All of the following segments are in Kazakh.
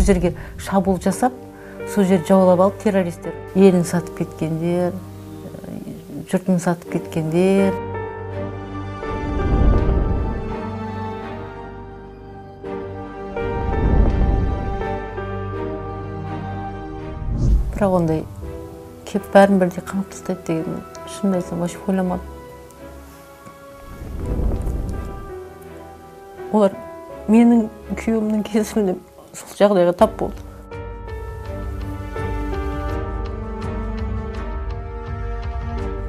бір жерге шабуыл жасап, сол жер жаулап алып террористер. Елін сатып кеткендер, жұртын сатып кеткендер. Бірақ ондай кеп бәрін бірдей қамап тастайды деген шынымды айтсам вообще ойламадым. Олар менің күйеуімнің кезімде сол жағдайға тап болды.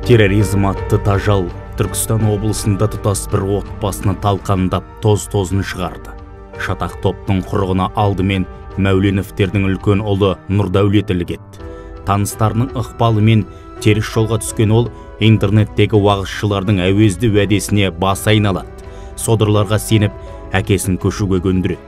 Терроризм атты тажал Түркістан облысында тұтас бір отбасыны талқандап тоз-тозын шығарды. Шатақ топтың құрығына алдымен Мәуленовтердің үлкен ұлы Нұрдәулетұлы кетті. Таныстарының ықпалымен теріс жолға түскен ол интернеттегі уағызшылардың әуезді уәдесіне басы айналады. Содырларға сеніп, әкесін көшуге көндіреді.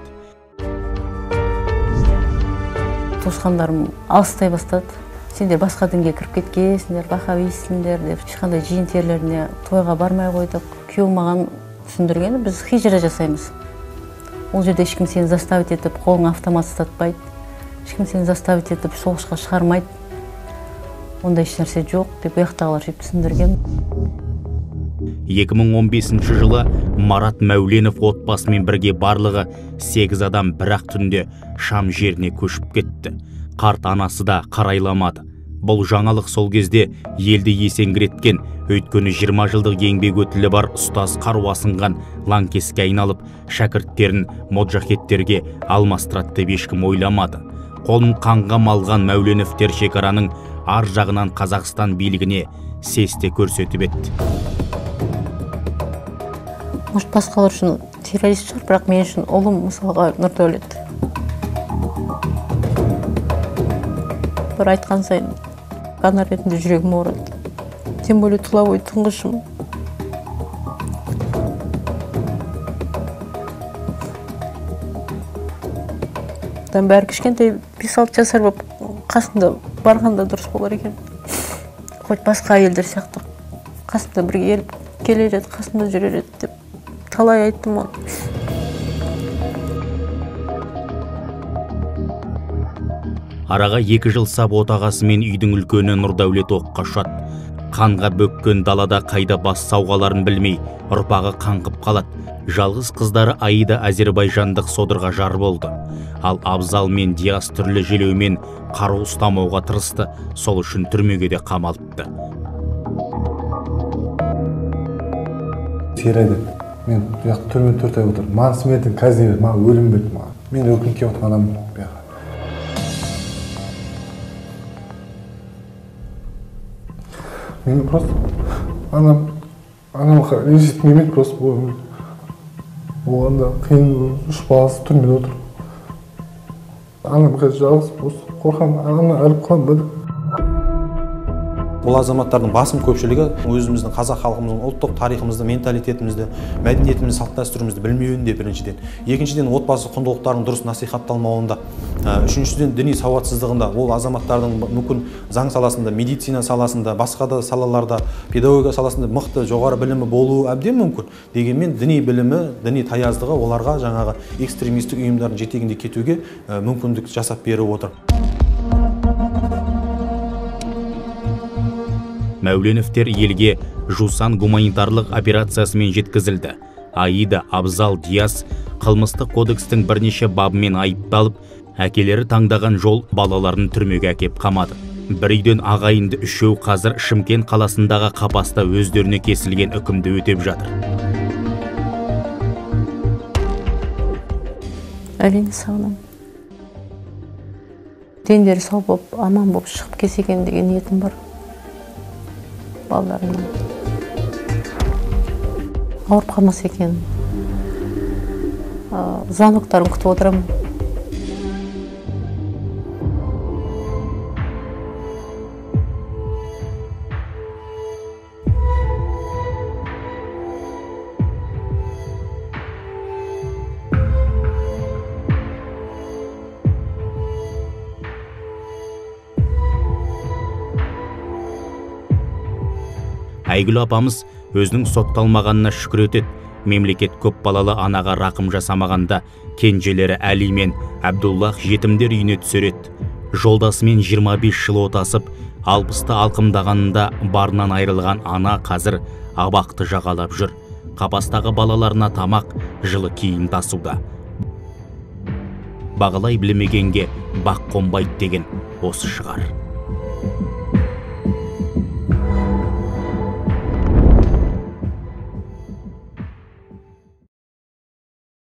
Туысқандарым алыстай бастады. Сендер басқа дінге кіріп кеткенсіңдер, ваххабистсіңдер деп, ешқандай жиын терілеріне тойға бармай қойдық. Күйеуім маған түсіндіргені, біз хижра жасаймыз. Ол жерде ешкім сені заставить етіп, қолың автомат ұстатпайды. Ешкім сені заставить етіп, соғысқа шығармайды. Ондай еш нәрсе жоқ деп ұяқтағылар жеп түсіндірген. 2015 жылы Марат Мәуленов отбасымен бірге барлығы 8 адам бір-ақ түнде Шам жеріне көшіп кетті. Қарт анасы да қарайламады. Бұл жаңалық сол кезде елді есеңгіреткен, өйткені 20 жылдық еңбек өтілі бар ұстаз қару асынған лаңкеске айналып, шәкірттерін моджахеттерге алмастырады деп ешкім ойламады. Қолын қанға малған Мәуленовтер шекараның ар жағынан Қазақстан билігіне сесте көрсетіп етті. Может, басқалар үшін террорист шығар, бірақ мен үшін ұлым мысалға Нұрдәулет. Бір айтқан сайын қанар ретінде жүрегім ауырады. Тем более тұлабой тұңғышым. Бәрі кішкентай 5-6 жасар болып қасында барғанда дұрыс болар екен. Хоть басқа әйелдер сияқты қасында бірге еліп келер еді, қасында жүрер еді деп талай айттым оны. Араға 2 жыл сап отағасымен үйдің үлкені Нұрдәулет оққа ұшады. Қанға бөккен далада қайда бас сауғаларын білмей, ұрпағы қаңғып қалады. Жалғыз қыздары Аида Әзербайжандық содырға жар болды. Ал Абзал мен Диас түрлі желеумен қару ұстамауға тырысты, сол үшін түрмеге де қамалыпты. Серайды, мен түрмен 4 ай отыр. Маған смертін казни берді, маған өлім берді. Мен өкінке отырған адаммын. Мен просто анам ренжитіп емеді, просто болғанда қиын 3 баласы түрмеде отыр. Анам қазір жалғыз қорқам, анамнан өліп қалам бәді. Бұл азаматтардың басым көпшілігі өзіміздің қазақ халқымыздың ұлттық тарихымызды, менталитетімізді, мәдениетімізді, салт дәстүрімізді білмеуінде біріншіден. Екіншіден отбасы құндылықтарының дұрыс насихатталмауында. Үшіншіден діни сауатсыздығында. Ол азаматтардың мүмкін заң саласында, медицина саласында, басқа да салаларда, педагогика саласында мықты жоғары білімі болуы әбден мүмкін. Дегенмен діни білімі, діни таяздығы оларға жаңағы экстремистік ұйымдардың жетегінде кетуге мүмкіндік жасап беріп отыр. Мәуленовтер елге Жусан гуманитарлық операциясымен жеткізілді. Аида, Абзал, Диас қылмыстық кодекстің бірнеше бабымен айыпталып, әкелері таңдаған жол балаларын түрмеге әкеп қамады. Бір үйден ағайынды 3-еу қазір Шымкент қаласындағы қапаста өздеріне кесілген үкімді өтеп жатыр. Әрине сағынам. Дендері сау болып, аман болып шығып кесеген деген ниетім бар. Балдарымның ауырып қалмас екен. Звоноктарын күтіп отырамын. Айгүл апамыз өзінің сотталмағанына шүкір етеді. Мемлекет көп балалы анаға рақым жасамағанда, кенжелері Әли мен Әбдуллах жетімдер үйіне түсереді. Жолдасымен 25 жыл отасып, 60-ты алқымдағанында барынан айырылған ана қазір абақты жағалап жүр. Қапастағы балаларына тамақ, жылы киім тасуда. Бағалай білмегенге бақ қонбайды деген осы шығар.